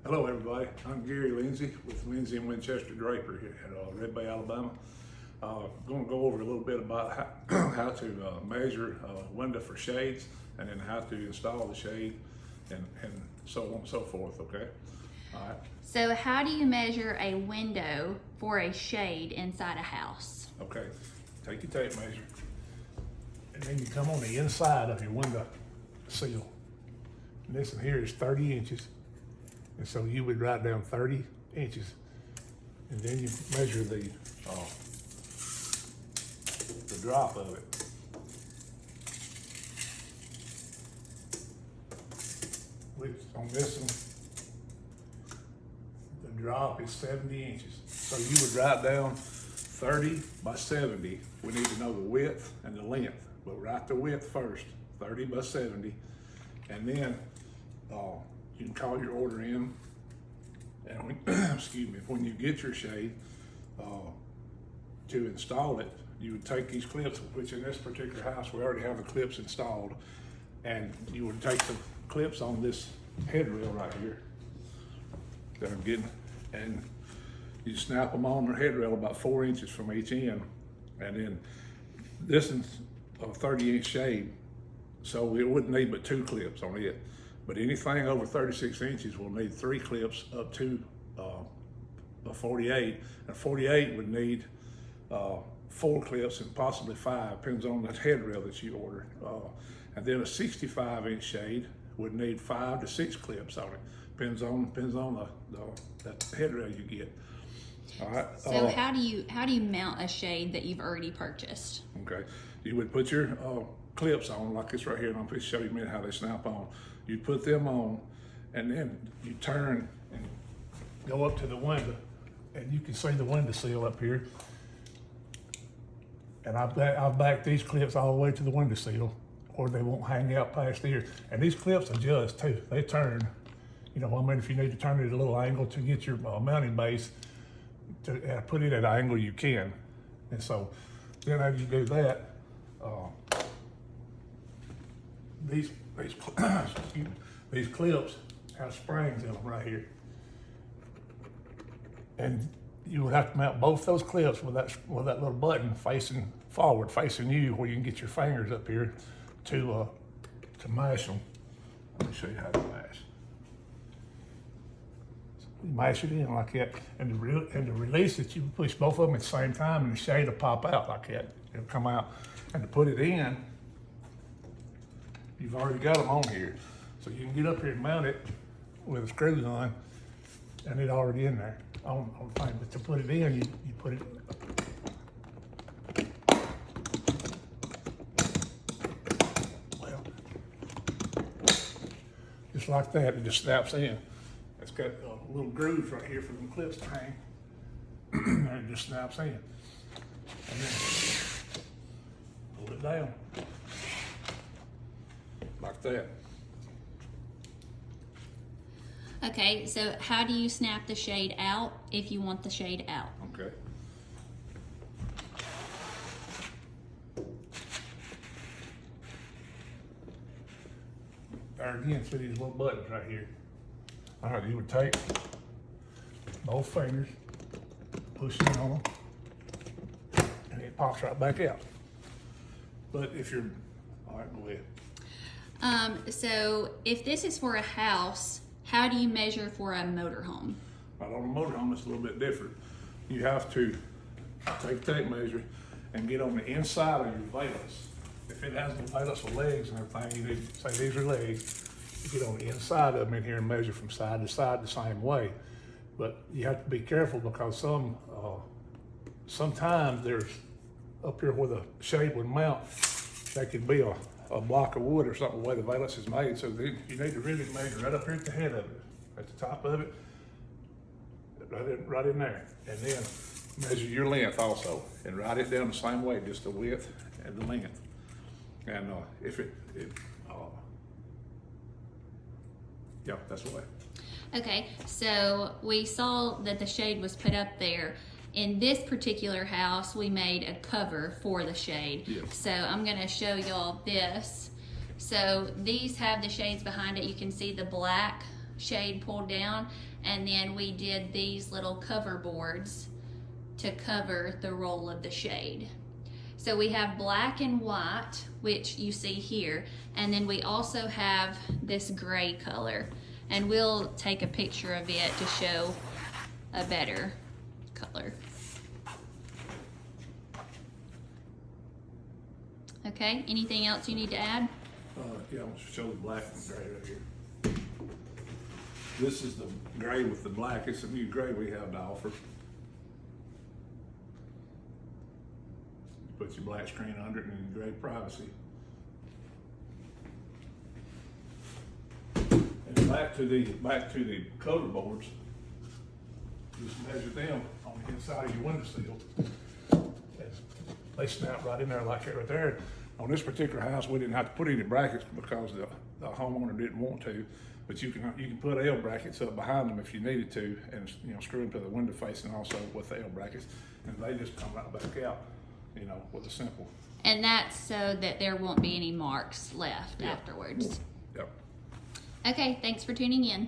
Hello everybody, I'm Gary Lindsay with Lindsay and Winchester Draper here at Red Bay, Alabama. I'm going to go over a little bit about how to measure a window for shades, and then how to install the shade, and so on and so forth, okay? All right. So how do you measure a window for a shade inside a house? Okay, take your tape measure, and then you come on the inside of your window sill. And this one here is 30 inches. And so you would write down 30 inches, and then you measure the drop of it. Which on this one, the drop is 70 inches. So you would write down 30 by 70. We need to know the width and the length, but write the width first, 30 by 70, and then you can call your order in, and when, excuse me, when you get your shade to install it, you would take these clips, which in this particular house we already have the clips installed, and you would take the clips on this head rail right here that I'm getting, and you snap them on the head rail about 4 inches from each end, and then this is a 30-inch shade, so it wouldn't need but 2 clips on it. But anything over 36 inches will need 3 clips up to a 48. And 48 would need 4 clips and possibly 5, depends on the head rail that you order. And then a 65-inch shade would need 5 to 6 clips on it. Depends on the head rail you get. All right. So how do you mount a shade that you've already purchased? Okay, you would put your clips on like this right here, and I'm going to show you a minute how they snap on. You put them on, and then you turn and go up to the window, and you can see the window sill up here. And I've backed these clips all the way to the window sill, or they won't hang out past here. And these clips adjust too. They turn, you know, I mean, if you need to turn it at a little angle to get your mounting base to put it at an angle, you can. And so then as you do that, these clips have springs in them right here. And you would have to mount both those clips with that little button facing forward, facing you, where you can get your fingers up here to mash them. Let me show you how to mash. You mash it in like that, and to release it, you push both of them at the same time, and the shade will pop out like that. It'll come out. And to put it in, you've already got them on here. So you can get up here and mount it with the screws on, and it's already in there on the thing. But to put it in, you put it, well, just like that, it just snaps in. It's got little grooves right here for them clips to hang, and it just snaps in. And then pull it down like that. Okay, so how do you snap the shade out if you want the shade out? Okay. There again, see these little buttons right here. All right, you would take both fingers, push in on them, and it pops right back out. But if you're, all right, go ahead. So if this is for a house, how do you measure for a motorhome? Right, on a motorhome, it's a little bit different. You have to take a tape measure and get on the inside of your valance. If it has the valance with legs and everything, you need to say these are legs. You get on the inside of them in here and measure from side to side the same way. But you have to be careful, because sometimes there's up here where the shade would mount, there could be a block of wood or something, the way the valance is made. So you need to really measure right up here at the head of it, at the top of it, right in there. And then measure your length also, and write it down the same way, just the width and the length. And yeah, that's the way. Okay, so we saw that the shade was put up there. In this particular house, we made a cover for the shade. Yes. So I'm gonna show y'all this. So these have the shades behind it. You can see the black shade pulled down, and then we did these little cover boards to cover the roll of the shade. So we have black and white, which you see here, and then we also have this gray color, and we'll take a picture of it to show a better color. Okay, anything else you need to add? Yeah, I'll show the black and gray right here. This is the gray with the black. It's a new gray we have to offer. Put your black screen under it and gray privacy. And back to the cover boards. Just measure them on the inside of your windowsill. They snap right in there like that right there. On this particular house, we didn't have to put any brackets because the homeowner didn't want to. But you can put L brackets up behind them if you needed to, and screw them to the window facing also with L brackets, and they just come right back out, with a simple. And that's so that there won't be any marks left afterwards. Yep. Okay, thanks for tuning in.